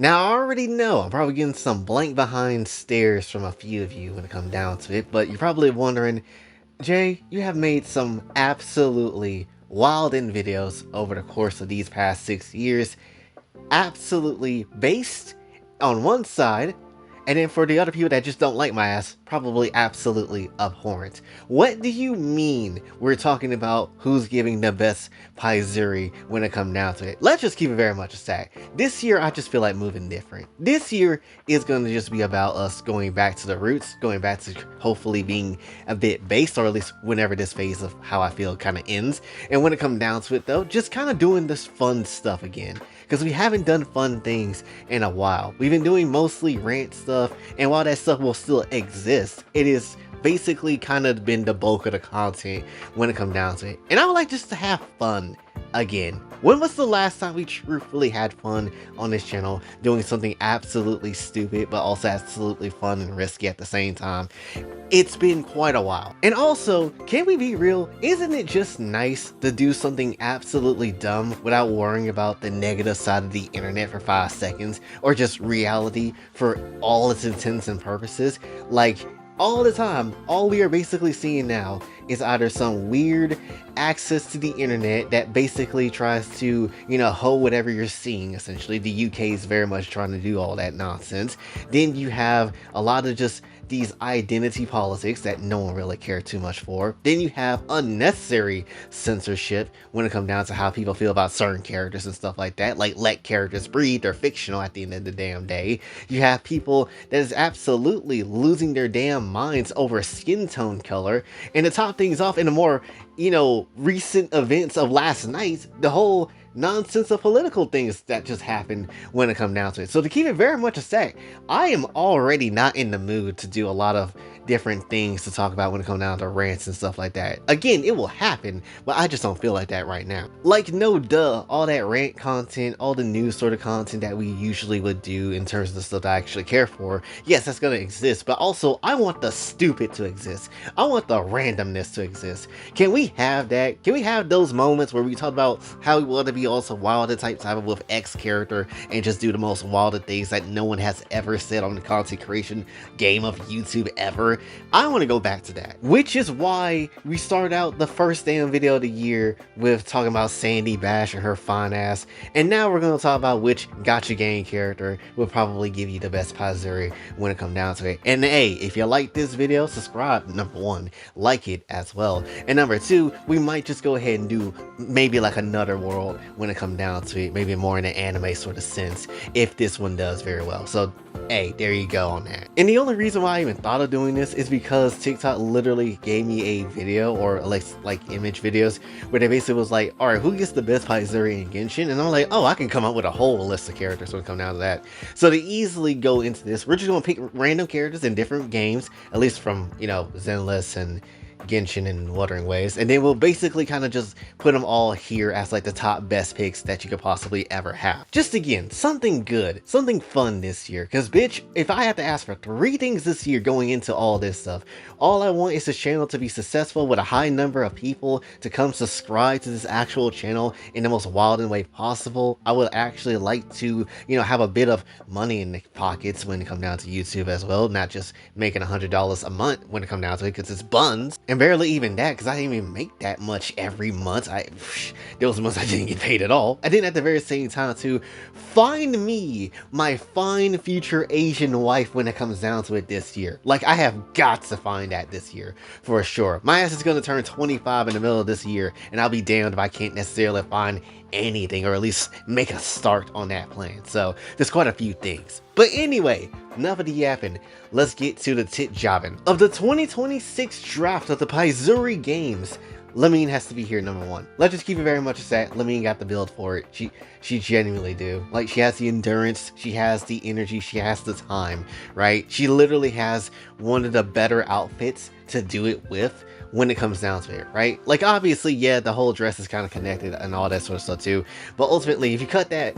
Now, I already know I'm probably getting some blank behind stares from a few of you when it comes down to it, but you're probably wondering, Jay, you have made some absolutely wild in videos over the course of these past 6 years, absolutely based on one side, and then for the other people that just don't like my ass, probably absolutely abhorrent. What do you mean we're talking about who's giving the best Paizuri when it comes down to it? Let's just keep it very much a stack. This year, I just feel like moving different. This year is going to just be about us going back to the roots, going back to hopefully being a bit based, or at least whenever this phase of how I feel kind of ends. And when it comes down to it though, just kind of doing this fun stuff again. Because we haven't done fun things in a while. We've been doing mostly rant stuff, and while that stuff will still exist, it is basically kind of been the bulk of the content when it comes down to it. And I would like just to have fun again. When was the last time we truthfully had fun on this channel doing something absolutely stupid but also absolutely fun and risky at the same time? It's been quite a while. And also, can we be real? Isn't it just nice to do something absolutely dumb without worrying about the negative side of the internet for 5 seconds, or just reality for all its intents and purposes? Like, all the time, all we are basically seeing now is either some weird access to the internet that basically tries to, hold whatever you're seeing, essentially. The UK is very much trying to do all that nonsense. Then you have a lot of just these identity politics that no one really cared too much for. Then you have unnecessary censorship when it comes down to how people feel about certain characters and stuff like that. Like, let characters breathe, they're fictional at the end of the damn day. You have people that is absolutely losing their damn minds over skin tone color. And to top things off, in the more, recent events of last night, the whole nonsense of political things that just happened when it comes down to it. So to keep it very much a stack, I am already not in the mood to do a lot of different things to talk about when it comes down to rants and stuff like that. Again, it will happen, but I just don't feel like that right now. Like, no duh, all that rant content, all the news sort of content that we usually would do in terms of the stuff that I actually care for, yes, that's gonna exist, but also I want the stupid to exist. I want the randomness to exist. Can we have that? Can we have those moments where we talk about how we want to be also wilder type with X character and just do the most wilder things that no one has ever said on the content creation game of YouTube ever? I want to go back to that, which is why we start out the first damn video of the year with talking about Sandy Bash and her fine ass, and now we're going to talk about which Gacha game character will probably give you the best Paizuri when it comes down to it. And hey, if you like this video, subscribe, number 1, like it as well, and number 2, we might just go ahead and do maybe like another world when it comes down to it, maybe more in an anime sort of sense, if this one does very well. So hey, there you go on that. And the only reason why I even thought of doing this is because TikTok literally gave me a video, or like image videos, where they basically was like, all right, who gets the best Paizuri in Genshin? And I'm like, oh, I can come up with a whole list of characters when it comes down to that. So to easily go into this, we're just gonna pick random characters in different games, at least from, Zenless and Genshin and Wuthering ways, and then we'll basically kind of just put them all here as like the top best picks that you could possibly ever have. Just again, something good, something fun this year, because bitch, if I have to ask for 3 things this year going into all this stuff, all I want is this channel to be successful with a high number of people to come subscribe to this actual channel in the most wild way possible. I would actually like to, have a bit of money in the pockets when it comes down to YouTube as well, not just making $100 a month when it comes down to it, because it's buns. And barely even that, because I didn't even make that much every month. Those months I didn't get paid at all. And then at the very same time to find me my fine future Asian wife when it comes down to it this year. Like, I have got to find that this year for sure. My ass is going to turn 25 in the middle of this year, and I'll be damned if I can't necessarily find anything, or at least make a start on that plan. So there's quite a few things. But anyway, enough of the yapping. Let's get to the tit jobbing. Of the 2026 draft of the Paizuri games, Lemine has to be here number 1. Let's just keep it very much a set. Lemine got the build for it. She genuinely do. Like, she has the endurance, she has the energy, she has the time, right? She literally has one of the better outfits to do it with when it comes down to it, right? Like, obviously, yeah, the whole dress is kind of connected and all that sort of stuff too, but ultimately, if you cut that,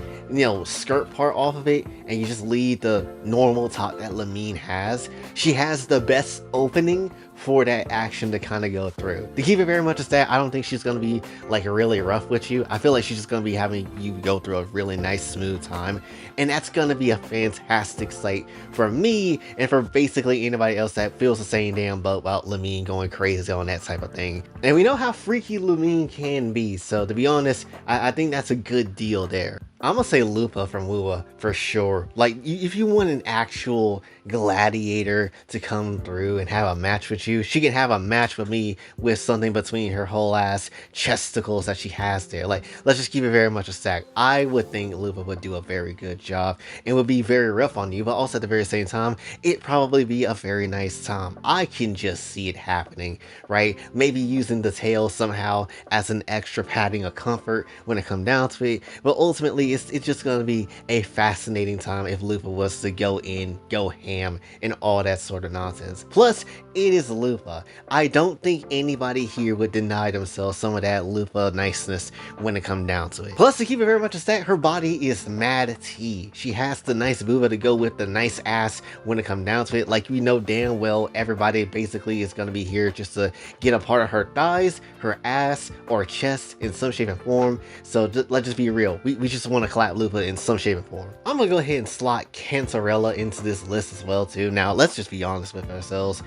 skirt part off of it and you just leave the normal top that Lamine has, she has the best opening for that action to kind of go through. To keep it very much a stat, I don't think she's going to be like really rough with you. I feel like she's just going to be having you go through a really nice smooth time, and that's going to be a fantastic sight for me and for basically anybody else that feels the same damn boat about Lamine going crazy on that type of thing. And we know how freaky Lamine can be, so to be honest, I think that's a good deal there. I'm gonna say Lupa from WuWa for sure. Like, if you want an actual gladiator to come through and have a match with you, she can have a match with me with something between her whole ass chesticles that she has there. Like, let's just keep it very much a stack. I would think Lupa would do a very good job and would be very rough on you, but also at the very same time, it'd probably be a very nice time. I can just see it happening, right? Maybe using the tail somehow as an extra padding of comfort when it comes down to it, but ultimately it's just going to be a fascinating time if Lupa was to go ham, and all that sort of nonsense. Plus, it is Lupa. I don't think anybody here would deny themselves some of that Lupa niceness when it comes down to it. Plus, to keep it very much a stat, her body is mad T. She has the nice booba to go with the nice ass when it comes down to it. Like, we know damn well everybody basically is going to be here just to get a part of her thighs, her ass, or chest in some shape and form. So let's just be real. We just want to clap Lupa in some shape and form. I'm gonna go ahead and slot Cancerella into this list as well too. Now, let's just be honest with ourselves.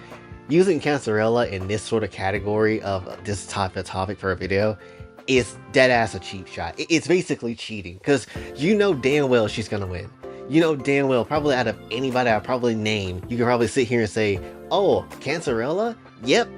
Using Cancerella in this sort of category of this type of topic for a video is dead ass a cheap shot. It's basically cheating, because you know damn well she's gonna win. You know damn well, probably out of anybody I probably name, you can probably sit here and say, oh, Cancerella? Yep,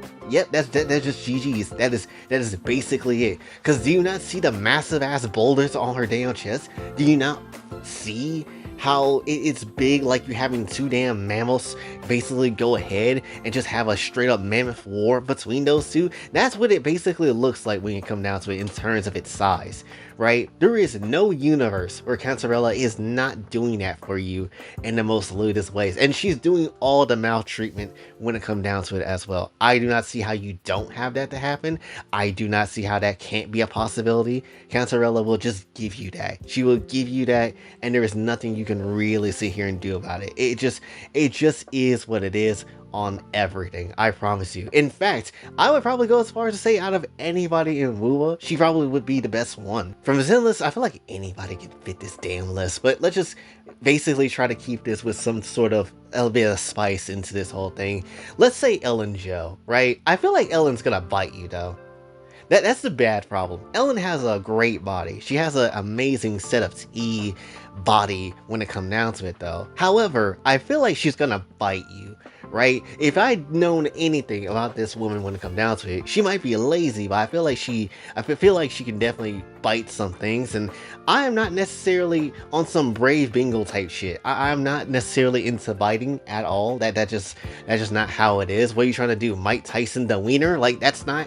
that's just GG's. That is basically it. Cause do you not see the massive ass boulders on her damn chest? Do you not see how it's big, like you're having two damn mammals basically go ahead and just have a straight up mammoth war between those two? That's what it basically looks like when you come down to it in terms of its size, right? There is no universe where Cancerella is not doing that for you in the most lewdest ways, and she's doing all the maltreatment when it comes down to it as well. I do not see how you don't have that to happen. I do not see how that can't be a possibility. Cancerella will just give you that. She will give you that, and there is nothing you can really sit here and do about it. It just is what it is on everything, I promise you. In fact, I would probably go as far as to say out of anybody in WuWa, she probably would be the best one. From Zenless, I feel like anybody can fit this damn list, but let's just basically try to keep this with some sort of a bit of spice into this whole thing. Let's say Ellen Joe, right? I feel like Ellen's gonna bite you though. That's the bad problem. Ellen has a great body. She has an amazing set of T body when it comes down to it though. However, I feel like she's gonna bite you, right? If I'd known anything about this woman when it comes down to it, she might be lazy, but I feel like she can definitely bite some things, and I am not necessarily on some Brave Bingo type shit. I'm not necessarily into biting at all. That's just not how it is. What are you trying to do? Mike Tyson the wiener? Like, that's not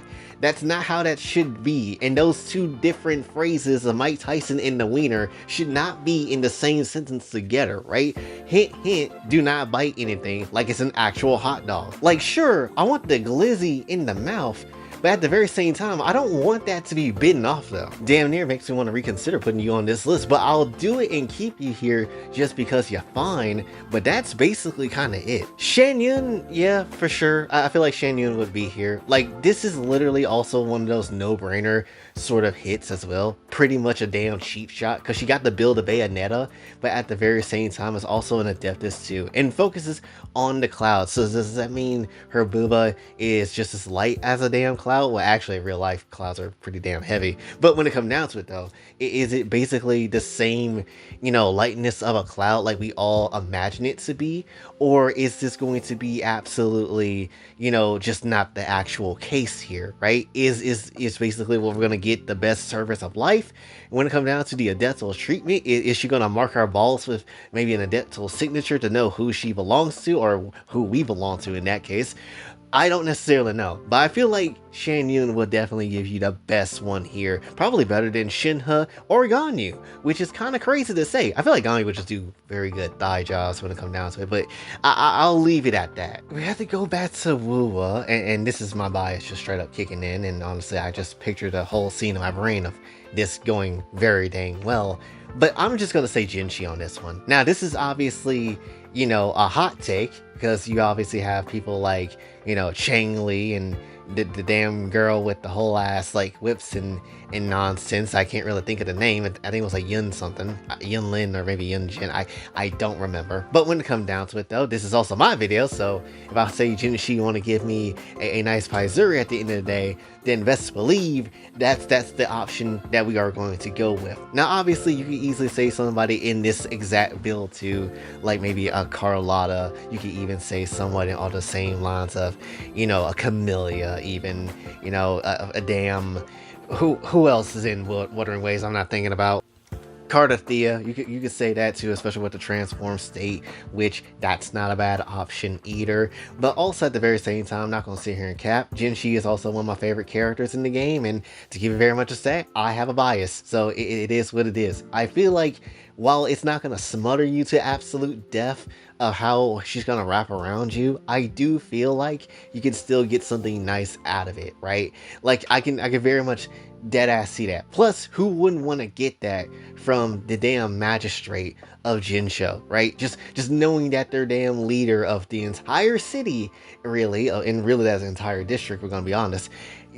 how that should be. And those two different phrases of Mike Tyson and the wiener should not be in the same sentence together, right? Hint, hint, do not bite anything like it's an actual hot dog. Like, sure, I want the glizzy in the mouth, but at the very same time, I don't want that to be bitten off though. Damn near makes me want to reconsider putting you on this list, but I'll do it and keep you here just because you're fine. But that's basically kind of it. Shan Yun, yeah, for sure. I feel like Shan Yun would be here. Like, this is literally also one of those no-brainer sort of hits as well. Pretty much a damn cheap shot, because she got the build a Bayonetta, but at the very same time is also an Adeptus too, and focuses on the cloud. So does that mean her booba is just as light as a damn cloud? Well, actually, in real life, clouds are pretty damn heavy. But when it comes down to it though, is it basically the same, lightness of a cloud like we all imagine it to be? Or is this going to be absolutely, just not the actual case here, right? Is basically what we're going to get the best service of life? When it comes down to the Adeptal treatment, is she going to mark our balls with maybe an Adeptal signature to know who she belongs to, or who we belong to in that case? I don't necessarily know, but I feel like Shan Yun will definitely give you the best one here. Probably better than Shinhe or Ganyu, which is kind of crazy to say. I feel like Ganyu would just do very good thigh jobs when it comes down to it, but I'll leave it at that. We have to go back to WuWa, and this is my bias just straight up kicking in, and honestly, I just pictured the whole scene in my brain of this going very dang well. But I'm just gonna say Jinshi on this one. Now, this is obviously, you know, a hot take, because you obviously have people like, you know, Chang Li and the damn girl with the whole ass like whips and nonsense. I can't really think of the name. I think it was like Yun something, Yun Lin or maybe Yun Jin. I don't remember. But when it comes down to it though, this is also my video. So if I say Jinshi, you want to give me a nice Paizuri at the end of the day, then best believe that's the option that we are going to go with. Now obviously you can easily say somebody in this exact build too, like maybe a Carlotta. You can even say someone in all the same lines of, you know, a Camellia, even, you know, a damn, who else is in Wuthering Waves I'm not thinking about? Cardathea, you could say that too, especially with the transform state, which that's not a bad option either. But also at the very same time, I'm not gonna sit here and cap. Jinshi is also one of my favorite characters in the game, and to give it very much a say, I have a bias, so it is what it is. I feel like while it's not gonna smother you to absolute death of how she's gonna wrap around you, I do feel like you can still get something nice out of it, right? Like I can very much dead ass see that. Plus, who wouldn't want to get that from the damn magistrate of Jinsho, right? Just knowing that their damn leader of the entire city, really, and really that's the entire district, we're gonna be honest,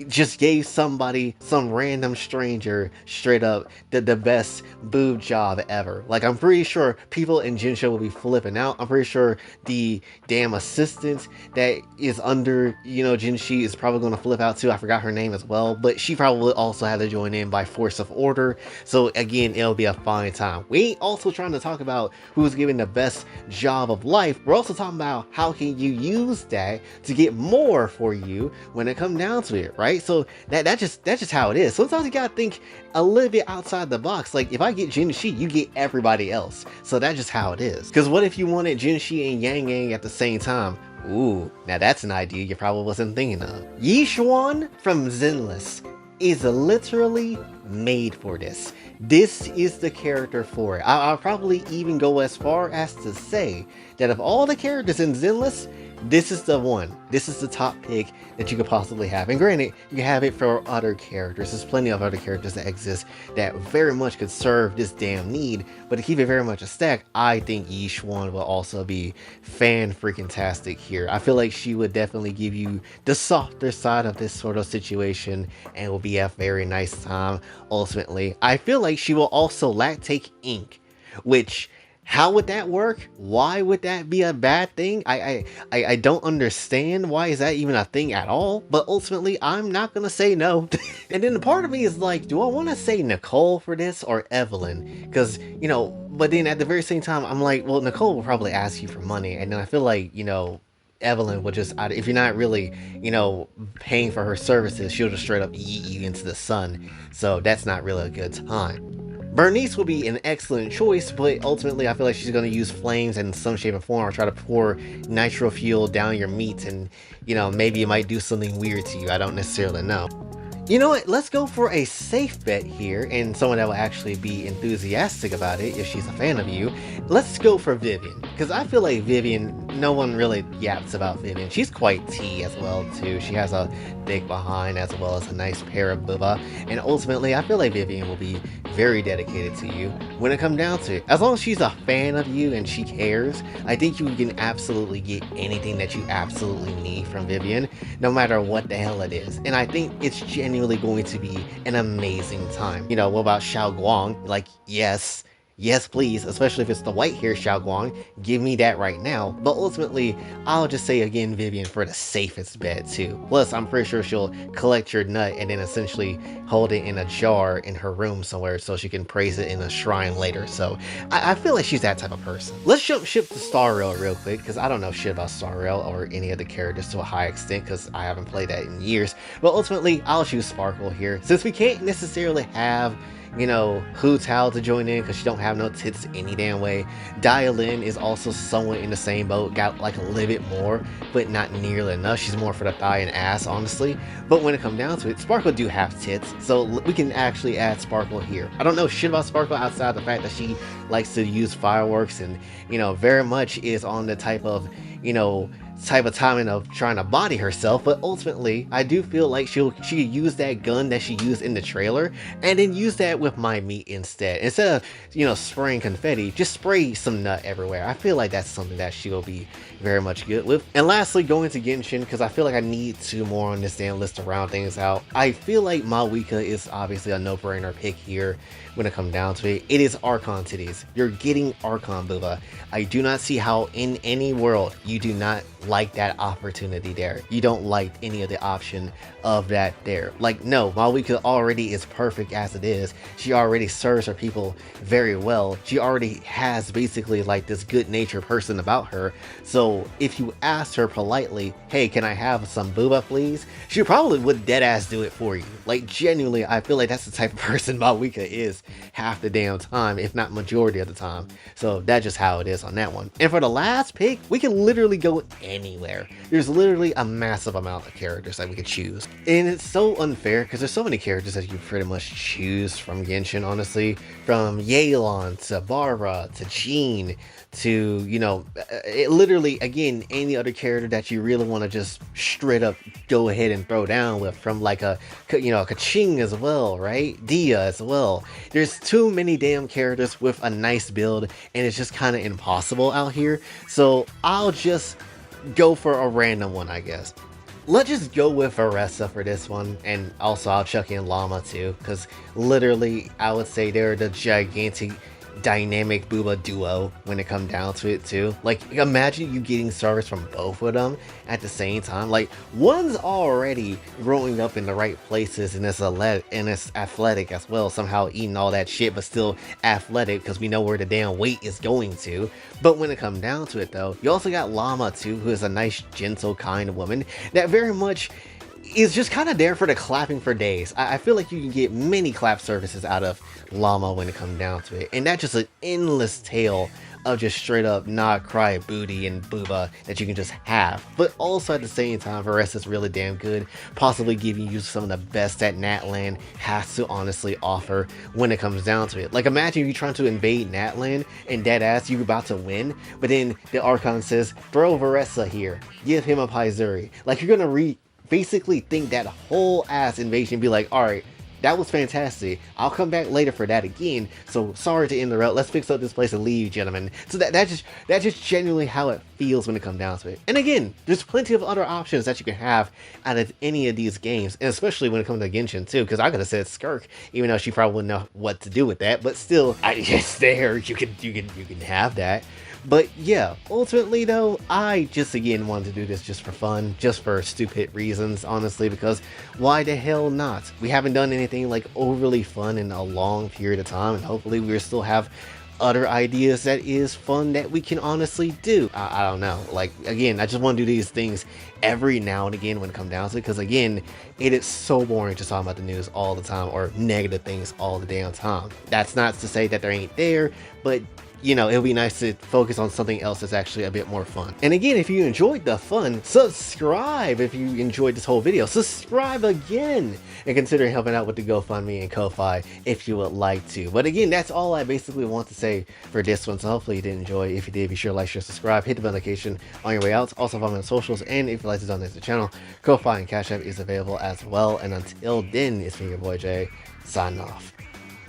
just gave somebody, some random stranger, straight up the best boob job ever. Like, I'm pretty sure people in Jinsho will be flipping out. I'm pretty sure the damn assistant that is under, you know, Jinshi is probably going to flip out too. I forgot her name as well, but she probably also had to join in by force of order. So again, it'll be a fine time. We ain't also trying to talk about who's giving the best job of life. We're also talking about how can you use that to get more for you when it comes down to it, right? So that's just how it is. Sometimes you gotta think a little bit outside the box. Like, if I get Jinshi, you get everybody else. So that's just how it is. Because what if you wanted Jinshi and Yang Yang at the same time? Ooh, now that's an idea you probably wasn't thinking of. Yishuan from Zenless is literally made for this. This is the character for it. I'll probably even go as far as to say that of all the characters in Zenless, this is the one. This is the top pick that you could possibly have. And granted, you can have it for other characters. There's plenty of other characters that exist that very much could serve this damn need. But to keep it very much a stack, I think Yishuan will also be fan-freaking-tastic here. I feel like she would definitely give you the softer side of this sort of situation and will be a very nice time ultimately. I feel like she will also lactate ink, which, how would that work? Why would that be a bad thing? I don't understand. Why is that even a thing at all? But ultimately, I'm not gonna say no. And then the part of me is like, do I want to say Nicole for this or Evelyn? Because, you know, but then at the very same time, I'm like, well, Nicole will probably ask you for money, and then I feel like, you know, Evelyn will just, if you're not really, you know, paying for her services, she'll just straight up yeet you into the sun. So that's not really a good time. Bernice will be an excellent choice, but ultimately I feel like she's going to use flames in some shape or form, or try to pour nitro fuel down your meat, and, you know, maybe it might do something weird to you. I don't necessarily know. You know what, let's go for a safe bet here, and someone that will actually be enthusiastic about it if she's a fan of you. Let's go for Vivian, because I feel like Vivian, no one really yaps about Vivian. She's quite tea as well too. She has a thick behind as well as a nice pair of booba, and ultimately I feel like Vivian will be very dedicated to you when it comes down to it. As long as she's a fan of you and she cares, I think you can absolutely get anything that you absolutely need from Vivian, no matter what the hell it is. And I think it's genuinely going to be an amazing time. You know, what about Xiao Guang? Like, yes, please, especially if it's the white hair Xiao Guang, give me that right now. But ultimately, I'll just say again Vivian for the safest bet too. Plus, I'm pretty sure she'll collect your nut and then essentially hold it in a jar in her room somewhere so she can praise it in a shrine later. So I feel like she's that type of person. Let's jump ship to Star Rail real quick, because I don't know shit about Star Rail or any of the characters to a high extent, because I haven't played that in years. But ultimately, I'll choose Sparkle here, since we can't necessarily have, you know, Hu Tao to join in because she don't have no tits any damn way. Dialin is also somewhat in the same boat, got like a little bit more, but not nearly enough. She's more for the thigh and ass, honestly. But when it comes down to it, Sparkle do have tits, so we can actually add Sparkle here. I don't know shit about Sparkle outside the fact that she likes to use fireworks and, you know, very much is on the type of, you know, timing of trying to body herself, but ultimately I do feel like she could use that gun that she used in the trailer and then use that with my meat instead. Instead of, you know, spraying confetti, just spray some nut everywhere. I feel like that's something that she'll be very much good with. And lastly, going to Genshin, because I feel like I need 2 more on this damn list to round things out. I feel like Mawika is obviously a no-brainer pick here when it comes down to it. It is Archon titties. You're getting Archon Booba. I do not see how in any world you do not like that opportunity there. You don't like any of the option of that there. Like, no, Mawika already is perfect as it is. She already serves her people very well. She already has basically like this good natured person about her. So if you asked her politely, hey, can I have some booba please? She probably would dead ass do it for you. Like, genuinely, I feel like that's the type of person Mawika is half the damn time, if not majority of the time. So that's just how it is on that one. And for the last pick, we can literally go anywhere. There's literally a massive amount of characters that we could choose. And it's so unfair because there's so many characters that you pretty much choose from Genshin, honestly. From Yelan to Bara to Jean to, you know, it literally, again, any other character that you really want to just straight up go ahead and throw down with, from like a, you know, Kaching as well, right? Dia as well. There's too many damn characters with a nice build, and it's just kind of impossible out here. So I'll just go for a random one, I guess. Let's just go with Aressa for this one, and also I'll chuck in Llama too, because literally I would say they're the gigantic dynamic booba duo when it comes down to it too. Like, imagine you getting service from both of them at the same time. Like, one's already growing up in the right places and it's athletic as well, somehow eating all that shit but still athletic because we know where the damn weight is going to. But when it comes down to it though, you also got Llama too, who is a nice, gentle, kind woman that very much is just kind of there for the clapping for days. I feel like you can get many clap services out of Llama when it comes down to it. And that's just an endless tale of just straight up not cry booty and booba that you can just have. But also at the same time, Varese is really damn good, possibly giving you some of the best that Natlan has to honestly offer when it comes down to it. Like, imagine you trying to invade Natlan and deadass you about to win, but then the Archon says, throw Varese here, give him a Paizuri. Like, you're gonna basically think that whole ass invasion be like, alright, that was fantastic. I'll come back later for that again. So sorry to interrupt. Let's fix up this place and leave, gentlemen. So that's just genuinely how it feels when it comes down to it. And again, there's plenty of other options that you can have out of any of these games, and especially when it comes to Genshin too. Because I could have said Skirk, even though she probably wouldn't know what to do with that. But still, it's there. You can have that. But yeah, ultimately though, I just again wanted to do this just for fun, just for stupid reasons, honestly, because why the hell not? We haven't done anything like overly fun in a long period of time, and hopefully we'll still have other ideas that is fun that we can honestly do. I don't know, like, again, I just want to do these things every now and again when it comes down to it, because again, it is so boring just talking about the news all the time or negative things all the damn time. That's not to say that there ain't there, but you know, it'll be nice to focus on something else that's actually a bit more fun. And again, if you enjoyed the fun, subscribe. If you enjoyed this whole video, subscribe again, and consider helping out with the GoFundMe and Kofi if you would like to. But again, that's all I basically want to say for this one. So hopefully you did enjoy. If you did, be sure to like, share, subscribe, hit the bell notification on your way out. Also follow me on socials, and if you'd like to donate to the channel, Kofi and Cash App is available as well. And until then, it's me, your boy Jay, signing off.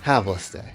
Have a blessed day.